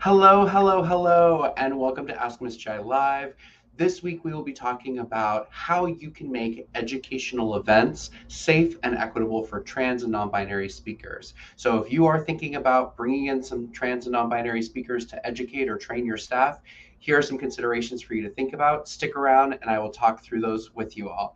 Hello, hello, hello, and welcome to Ask Miss Jai Live. This week we will be talking about how you can make educational events safe and equitable for trans and non-binary speakers. So if you are thinking about bringing in some trans and non-binary speakers to educate or train your staff, here are some considerations for you to think about. Stick around and I will talk through those with you all.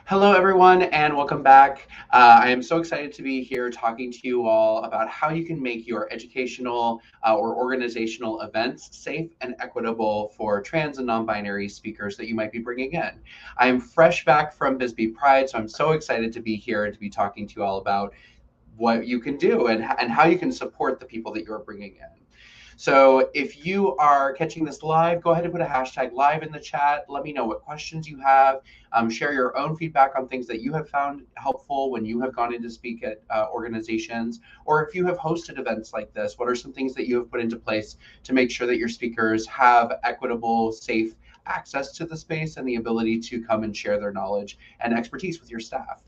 Hello, everyone, and welcome back. I am so excited to be here talking to you all about how you can make your educational or organizational events safe and equitable for trans and non-binary speakers that you might be bringing in. I am fresh back from Bisbee Pride, so I'm so excited to be here and to be talking to you all about what you can do and how you can support the people that you're bringing in. So if you are catching this live, go ahead and put a hashtag live in the chat. Let me know what questions you have. Share your own feedback on things that you have found helpful when you have gone in to speak at organizations, or if you have hosted events like this, what are some things that you have put into place to make sure that your speakers have equitable, safe access to the space and the ability to come and share their knowledge and expertise with your staff.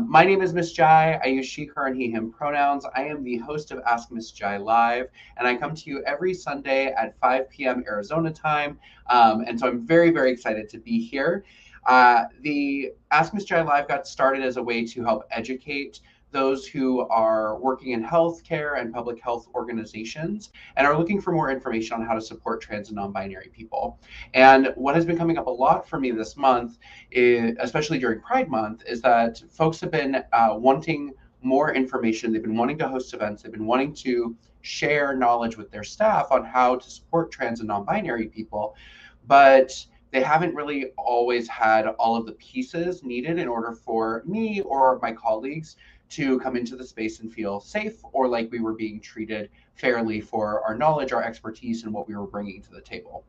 My name is Miss Jai. I use she, her, and he, him pronouns. I am the host of Ask Miss Jai Live, and I come to you every Sunday at 5 p.m. Arizona time. And so I'm very, very excited to be here. The Ask Miss Jai Live got started as a way to help educate those who are working in healthcare and public health organizations and are looking for more information on how to support trans and non-binary people. And what has been coming up a lot for me this month, especially during Pride Month, is that folks have been wanting more information. They've been wanting to host events. They've been wanting to share knowledge with their staff on how to support trans and non-binary people, but they haven't really always had all of the pieces needed in order for me or my colleagues to come into the space and feel safe or like we were being treated fairly for our knowledge, our expertise, and what we were bringing to the table.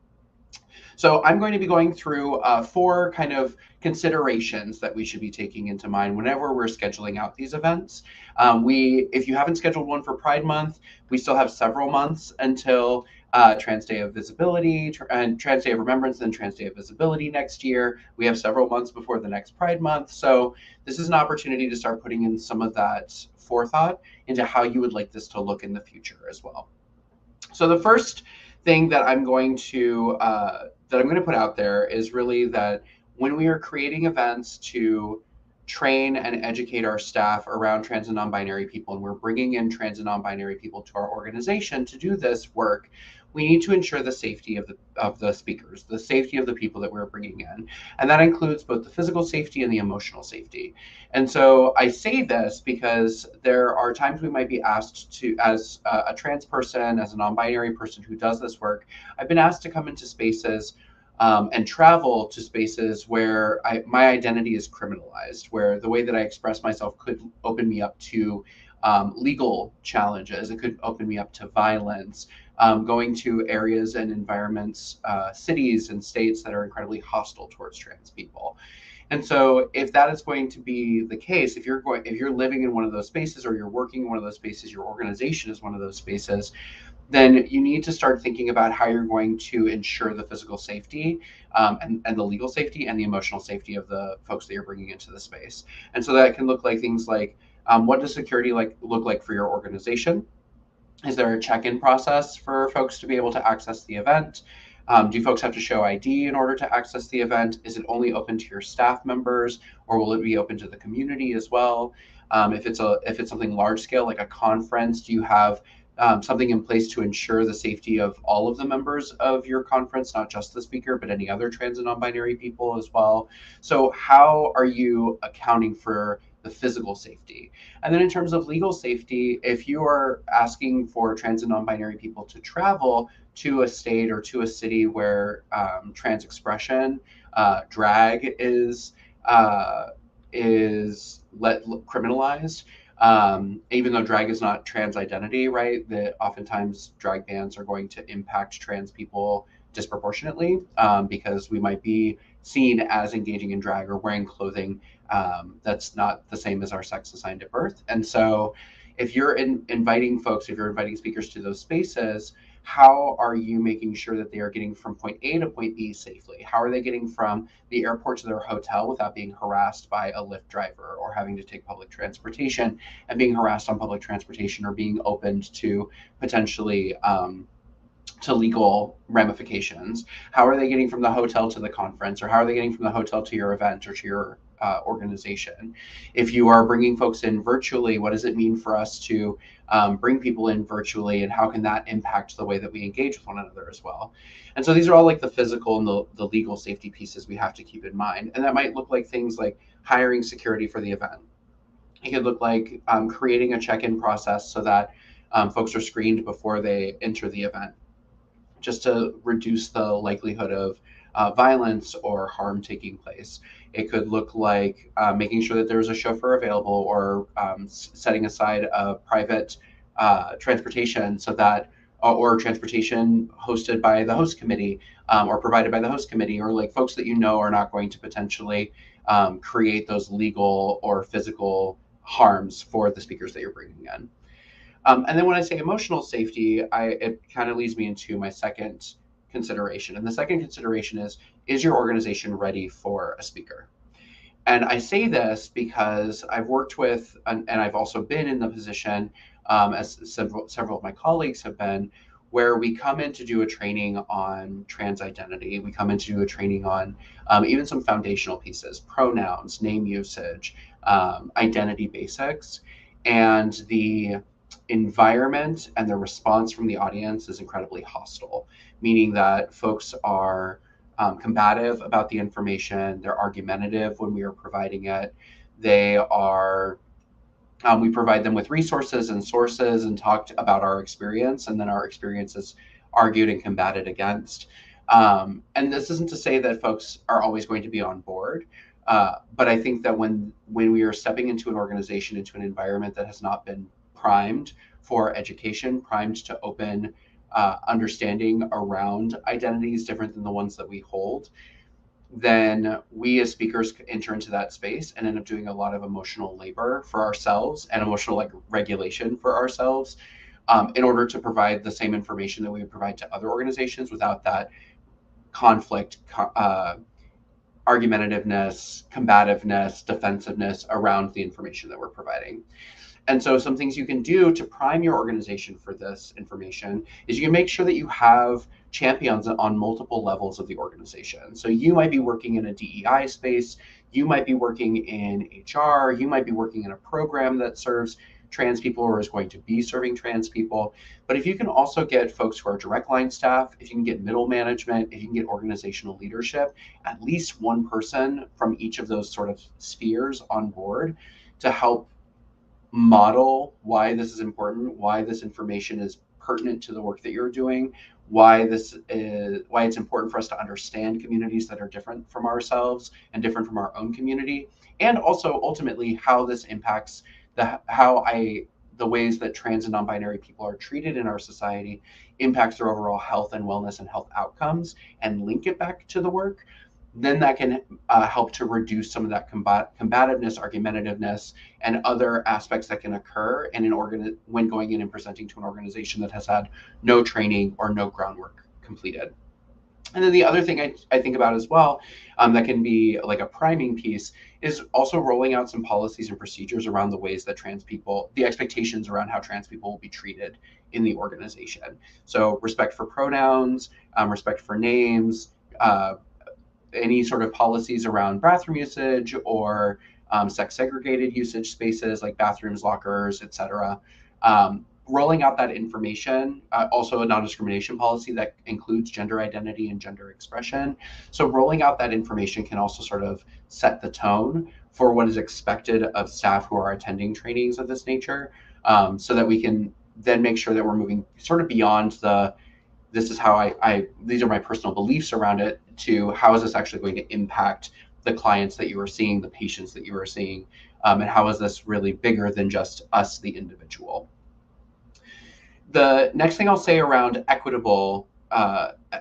So I'm going to be going through four kind of considerations that we should be taking into mind whenever we're scheduling out these events. If you haven't scheduled one for Pride Month, we still have several months until Trans Day of Visibility and Trans Day of Remembrance and Trans Day of Visibility next year. We have several months before the next Pride Month. So this is an opportunity to start putting in some of that forethought into how you would like this to look in the future as well. So the first thing that I'm going to put out there is really that when we are creating events to train and educate our staff around trans and non-binary people, and we're bringing in trans and non-binary people to our organization to do this work, we need to ensure the safety of the speakers, the safety of the people that we're bringing in, and that includes both the physical safety and the emotional safety. And so I say this because there are times we might be asked to, as a trans person, as a non-binary person who does this work, I've been asked to come into spaces and travel to spaces where my identity is criminalized, where the way that I express myself could open me up to legal challenges. It could open me up to violence, going to areas and environments, cities and states that are incredibly hostile towards trans people. And so if that is going to be the case, if you're living in one of those spaces or you're working in one of those spaces, your organization is one of those spaces, then you need to start thinking about how you're going to ensure the physical safety and the legal safety and the emotional safety of the folks that you're bringing into the space. And so that can look like things like, what does security look like for your organization? Is there a check-in process for folks to be able to access the event? Do folks have to show ID in order to access the event? Is it only open to your staff members, or will it be open to the community as well? If it's something large scale like a conference, do you have something in place to ensure the safety of all of the members of your conference, not just the speaker, but any other trans and non-binary people as well? So how are you accounting for the physical safety? And then in terms of legal safety, if you are asking for trans and non-binary people to travel to a state or to a city where trans expression, drag is criminalized, even though drag is not trans identity, right? That oftentimes drag bans are going to impact trans people disproportionately because we might be seen as engaging in drag or wearing clothing that's not the same as our sex assigned at birth. And so if you're inviting folks, if you're inviting speakers to those spaces, how are you making sure that they are getting from point A to point B safely? How are they getting from the airport to their hotel without being harassed by a Lyft driver or having to take public transportation and being harassed on public transportation or being opened to potentially to legal ramifications? How are they getting from the hotel to the conference, or how are they getting from the hotel to your event or to your organization? If you are bringing folks in virtually, what does it mean for us to bring people in virtually, and how can that impact the way that we engage with one another as well? And so these are all like the physical and the legal safety pieces we have to keep in mind. And that might look like things like hiring security for the event. It could look like creating a check-in process so that folks are screened before they enter the event, just to reduce the likelihood of violence or harm taking place. It could look like making sure that there's a chauffeur available, or setting aside a private transportation so that, or transportation hosted by the host committee, or provided by the host committee, or like folks that you know are not going to potentially create those legal or physical harms for the speakers that you're bringing in. And then when I say emotional safety, it kind of leads me into my second consideration. And the second consideration is your organization ready for a speaker? And I say this because I've worked with, and I've also been in the position, as several of my colleagues have been, where we come in to do a training on trans identity. We come in to do a training on even some foundational pieces, pronouns, name usage, identity basics, and the environment and the response from the audience is incredibly hostile, meaning that folks are combative about the information. They're argumentative when we are providing it. They are, we provide them with resources and sources and talked about our experience, and then our experience is argued and combated against. And this isn't to say that folks are always going to be on board, but I think that when we are stepping into an organization, into an environment that has not been primed for education, primed to open understanding around identities different than the ones that we hold, then we as speakers enter into that space and end up doing a lot of emotional labor for ourselves and emotional like regulation for ourselves, in order to provide the same information that we would provide to other organizations without that conflict, argumentativeness, combativeness, defensiveness around the information that we're providing. And so some things you can do to prime your organization for this information is you can make sure that you have champions on multiple levels of the organization. So you might be working in a DEI space, you might be working in HR, you might be working in a program that serves trans people or is going to be serving trans people. But if you can also get folks who are direct line staff, if you can get middle management, if you can get organizational leadership, at least one person from each of those sort of spheres on board to help model why this is important, why this information is pertinent to the work that you're doing, why it's important for us to understand communities that are different from ourselves and different from our own community, and also ultimately how this impacts the ways that trans and non-binary people are treated in our society, impacts their overall health and wellness and health outcomes, and link it back to the work. Then that can help to reduce some of that combativeness, argumentativeness, and other aspects that can occur in when going in and presenting to an organization that has had no training or no groundwork completed. And then the other thing I think about as well, that can be like a priming piece, is also rolling out some policies and procedures around the ways that trans people, the expectations around how trans people will be treated in the organization. So respect for pronouns, respect for names, any sort of policies around bathroom usage or sex segregated usage spaces like bathrooms, lockers, etc. Rolling out that information, also a non-discrimination policy that includes gender identity and gender expression. So rolling out that information can also sort of set the tone for what is expected of staff who are attending trainings of this nature, so that we can then make sure that we're moving sort of beyond this is how these are my personal beliefs around it, to how is this actually going to impact the clients that you are seeing, the patients that you are seeing, and how is this really bigger than just us, the individual. The next thing I'll say around equitable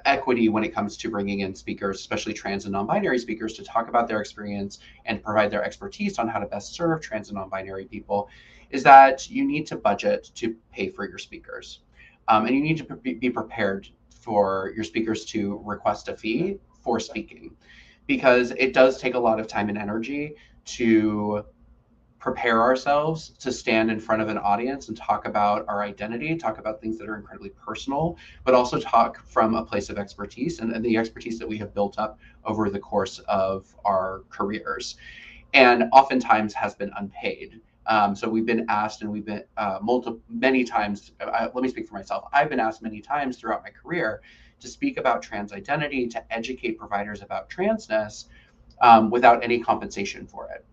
equity when it comes to bringing in speakers, especially trans and non-binary speakers, to talk about their experience and provide their expertise on how to best serve trans and non-binary people, is that you need to budget to pay for your speakers. And you need to be prepared for your speakers to request a fee for speaking, because it does take a lot of time and energy to prepare ourselves to stand in front of an audience and talk about our identity, talk about things that are incredibly personal, but also talk from a place of expertise and the expertise that we have built up over the course of our careers, and oftentimes has been unpaid. So we've been asked, and we've been many times. Let me speak for myself. I've been asked many times throughout my career to speak about trans identity, to educate providers about transness, without any compensation for it.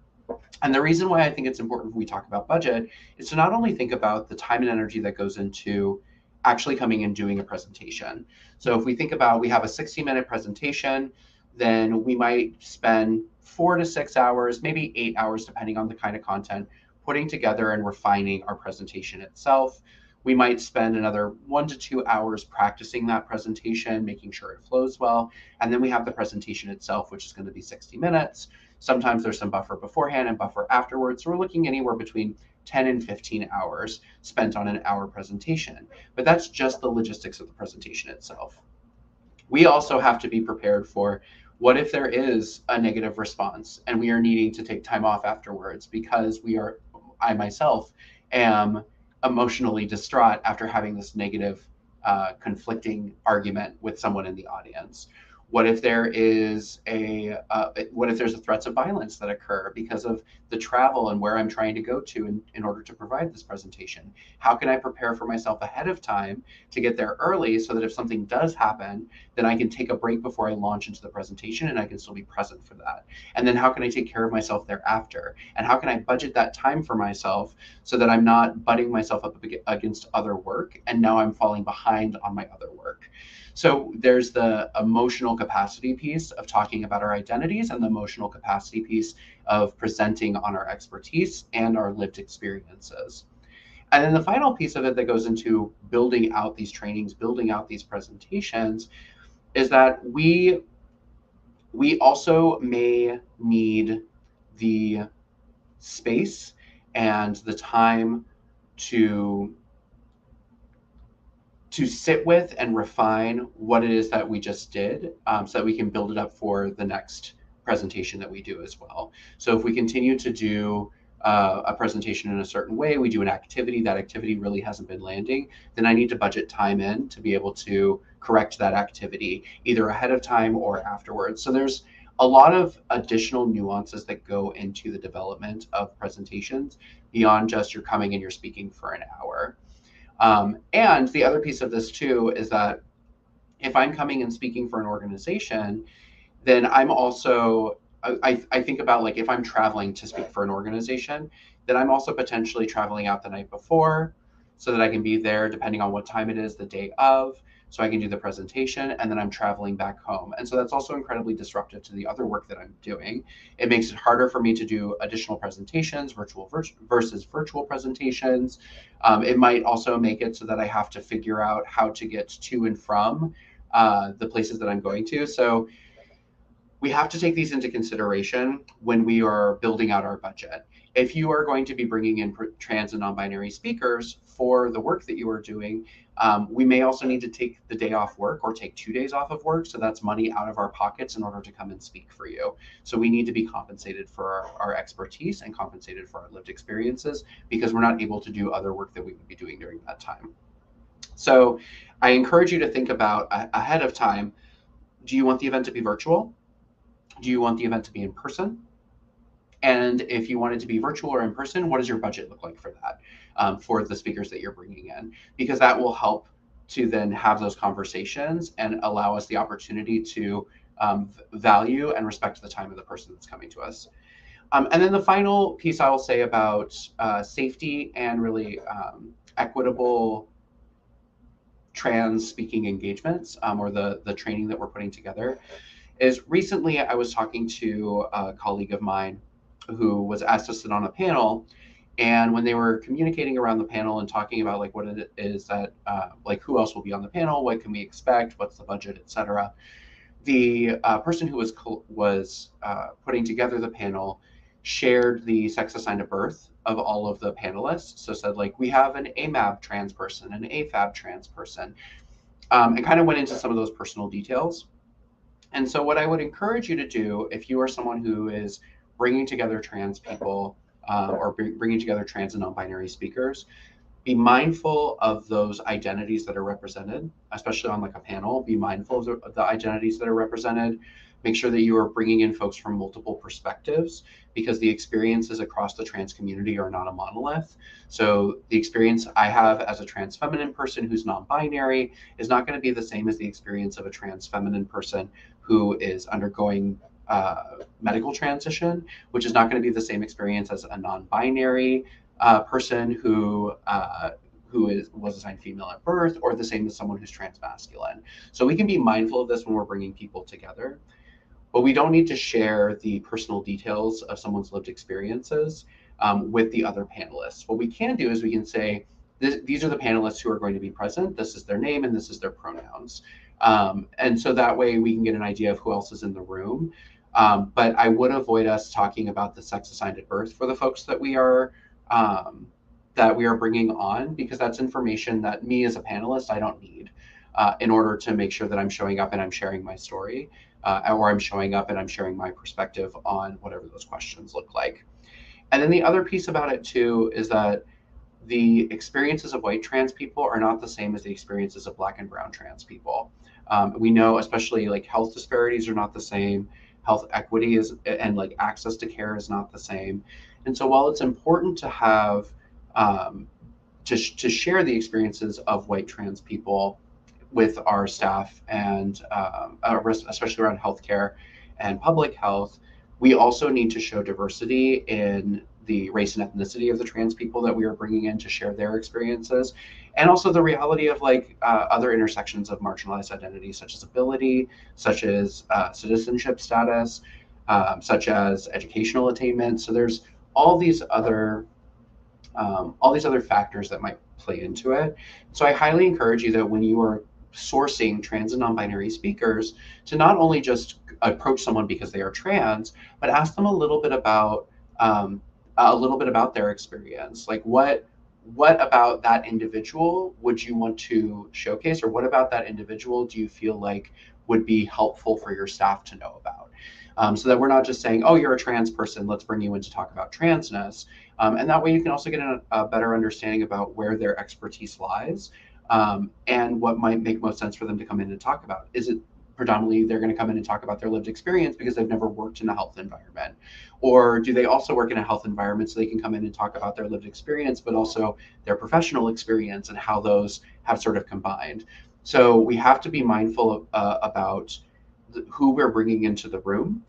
And the reason why I think it's important when we talk about budget is to not only think about the time and energy that goes into actually coming and doing a presentation. So if we think about, we have a 60-minute presentation, then we might spend 4 to 6 hours, maybe 8 hours, depending on the kind of content, putting together and refining our presentation itself. We might spend another 1 to 2 hours practicing that presentation, making sure it flows well. And then we have the presentation itself, which is going to be 60 minutes. Sometimes there's some buffer beforehand and buffer afterwards. So we're looking anywhere between 10 and 15 hours spent on an hour presentation. But that's just the logistics of the presentation itself. We also have to be prepared for, what if there is a negative response and we are needing to take time off afterwards because I myself am emotionally distraught after having this negative, conflicting argument with someone in the audience. What if there is what if there's a threats of violence that occur because of the travel and where I'm trying to go to in order to provide this presentation? How can I prepare for myself ahead of time to get there early so that if something does happen, then I can take a break before I launch into the presentation and I can still be present for that? And then how can I take care of myself thereafter? And how can I budget that time for myself so that I'm not butting myself up against other work and now I'm falling behind on my other work? So there's the emotional capacity piece of talking about our identities and the emotional capacity piece of presenting on our expertise and our lived experiences. And then the final piece of it that goes into building out these trainings, building out these presentations, is that we also may need the space and the time to sit with and refine what it is that we just did, so that we can build it up for the next presentation that we do as well. So if we continue to do a presentation in a certain way, we do an activity, that activity really hasn't been landing, then I need to budget time in to be able to correct that activity either ahead of time or afterwards. So there's a lot of additional nuances that go into the development of presentations beyond just you're coming and you're speaking for an hour. And the other piece of this too is that if I'm coming and speaking for an organization, then I'm also, I think about, like, if I'm traveling to speak for an organization, then I'm also potentially traveling out the night before so that I can be there depending on what time it is the day of, so I can do the presentation, and then I'm traveling back home. And so that's also incredibly disruptive to the other work that I'm doing. It makes it harder for me to do additional presentations, virtual versus virtual presentations. It might also make it so that I have to figure out how to get to and from the places that I'm going to. So we have to take these into consideration when we are building out our budget. If you are going to be bringing in trans and non-binary speakers for the work that you are doing, we may also need to take the day off work or take 2 days off of work. So that's money out of our pockets in order to come and speak for you. So we need to be compensated for our expertise and compensated for our lived experiences, because we're not able to do other work that we would be doing during that time. So I encourage you to think about ahead of time, do you want the event to be virtual? Do you want the event to be in person? And if you want it to be virtual or in person, what does your budget look like for that, for the speakers that you're bringing in? Because that will help to then have those conversations and allow us the opportunity to value and respect the time of the person that's coming to us. And then the final piece I will say about safety and really equitable trans speaking engagements, or the training that we're putting together, is recently I was talking to a colleague of mine who was asked to sit on a panel, And when they were communicating around the panel and talking about like what it is that like who else will be on the panel, what can we expect, what's the budget, etc., the person who was putting together the panel shared the sex assigned at birth of all of the panelists. So said like we have an AMAB trans person, an AFAB trans person, and kind of went into some of those personal details. And so what I would encourage you to do if you are someone who is bringing together trans people or bringing together trans and non-binary speakers, be mindful of those identities that are represented, especially on like a panel. Be mindful of the identities that are represented. Make sure that you are bringing in folks from multiple perspectives, because the experiences across the trans community are not a monolith. So the experience I have as a trans feminine person who's non-binary is not going to be the same as the experience of a trans feminine person who is undergoing medical transition, which is not going to be the same experience as a non-binary person who was assigned female at birth, or the same as someone who's transmasculine. So we can be mindful of this when we're bringing people together, but we don't need to share the personal details of someone's lived experiences with the other panelists. What we can do is we can say, these are the panelists who are going to be present. This is their name and this is their pronouns. And so that way we can get an idea of who else is in the room. But I would avoid us talking about the sex assigned at birth for the folks that we are bringing on, because that's information that me as a panelist, I don't need in order to make sure that I'm showing up and I'm sharing my story, or I'm showing up and I'm sharing my perspective on whatever those questions look like. And then the other piece about it too is that the experiences of white trans people are not the same as the experiences of Black and brown trans people. We know, especially like health disparities are not the same. Health equity is, and like access to care is not the same. And so while it's important to have to share the experiences of white trans people with our staff, and especially around healthcare and public health, we also need to show diversity in the race and ethnicity of the trans people that we are bringing in to share their experiences, and also the reality of like other intersections of marginalized identities, such as ability, such as citizenship status, such as educational attainment. So there's all these other factors that might play into it. So I highly encourage you that when you are sourcing trans and non-binary speakers, to not only just approach someone because they are trans, but ask them a little bit about their experience. Like what about that individual would you want to showcase, or what about that individual do you feel like would be helpful for your staff to know about? So that we're not just saying, oh, you're a trans person, let's bring you in to talk about transness. And that way you can also get a better understanding about where their expertise lies, and what might make most sense for them to come in and talk about. Is it predominantly they're going to come in and talk about their lived experience because they've never worked in a health environment? Or do they also work in a health environment so they can come in and talk about their lived experience, but also their professional experience and how those have sort of combined? So we have to be mindful about who we're bringing into the room.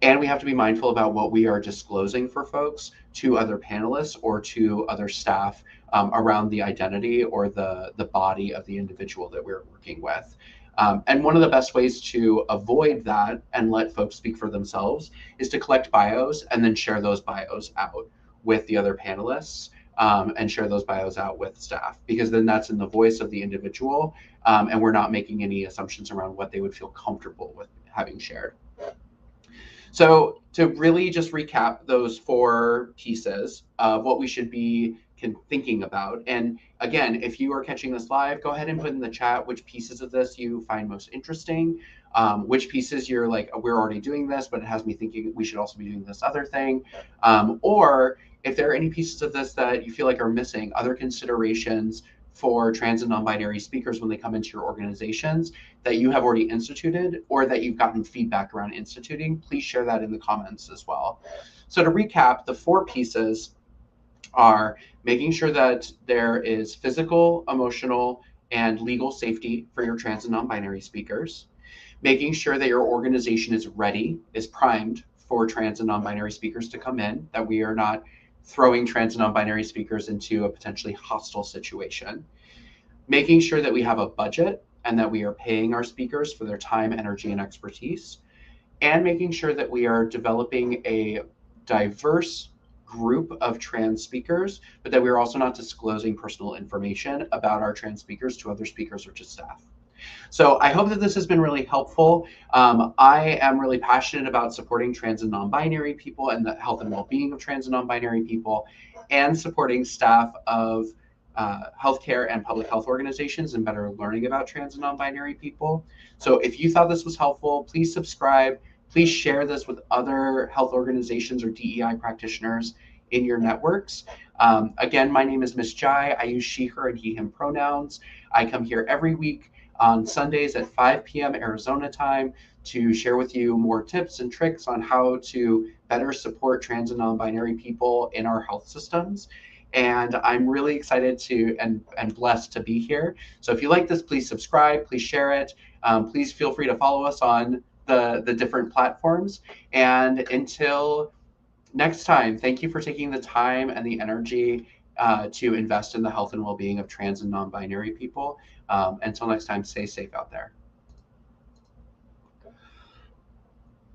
And we have to be mindful about what we are disclosing for folks to other panelists or to other staff around the identity or the body of the individual that we're working with. And one of the best ways to avoid that and let folks speak for themselves is to collect bios and then share those bios out with the other panelists, and share those bios out with staff, because then that's in the voice of the individual, and we're not making any assumptions around what they would feel comfortable with having shared. So to really just recap those 4 pieces of what we should be thinking about. And again, if you are catching this live, go ahead and put in the chat which pieces of this you find most interesting, which pieces you're like, we're already doing this, but it has me thinking we should also be doing this other thing. Or if there are any pieces of this that you feel like are missing, other considerations for trans and non-binary speakers when they come into your organizations that you have already instituted or that you've gotten feedback around instituting, please share that in the comments as well. So to recap, the 4 pieces are making sure that there is physical, emotional, and legal safety for your trans and non-binary speakers, making sure that your organization is ready, is primed for trans and non-binary speakers to come in, that we are not throwing trans and non-binary speakers into a potentially hostile situation, making sure that we have a budget and that we are paying our speakers for their time, energy, and expertise, and making sure that we are developing a diverse group of trans speakers, but that we're also not disclosing personal information about our trans speakers to other speakers or to staff. So I hope that this has been really helpful. I am really passionate about supporting trans and non-binary people and the health and well-being of trans and non-binary people, and supporting staff of healthcare and public health organizations and better learning about trans and non-binary people. So if you thought this was helpful, please subscribe. Please share this with other health organizations or DEI practitioners in your networks. Again, my name is Miss Jai. I use she, her, and he, him pronouns. I come here every week on Sundays at 5 p.m. Arizona time to share with you more tips and tricks on how to better support trans and non-binary people in our health systems. And I'm really excited to and blessed to be here. So if you like this, please subscribe, please share it. Please feel free to follow us on the different platforms. And until next time, thank you for taking the time and the energy to invest in the health and well-being of trans and non-binary people. Until next time, stay safe out there.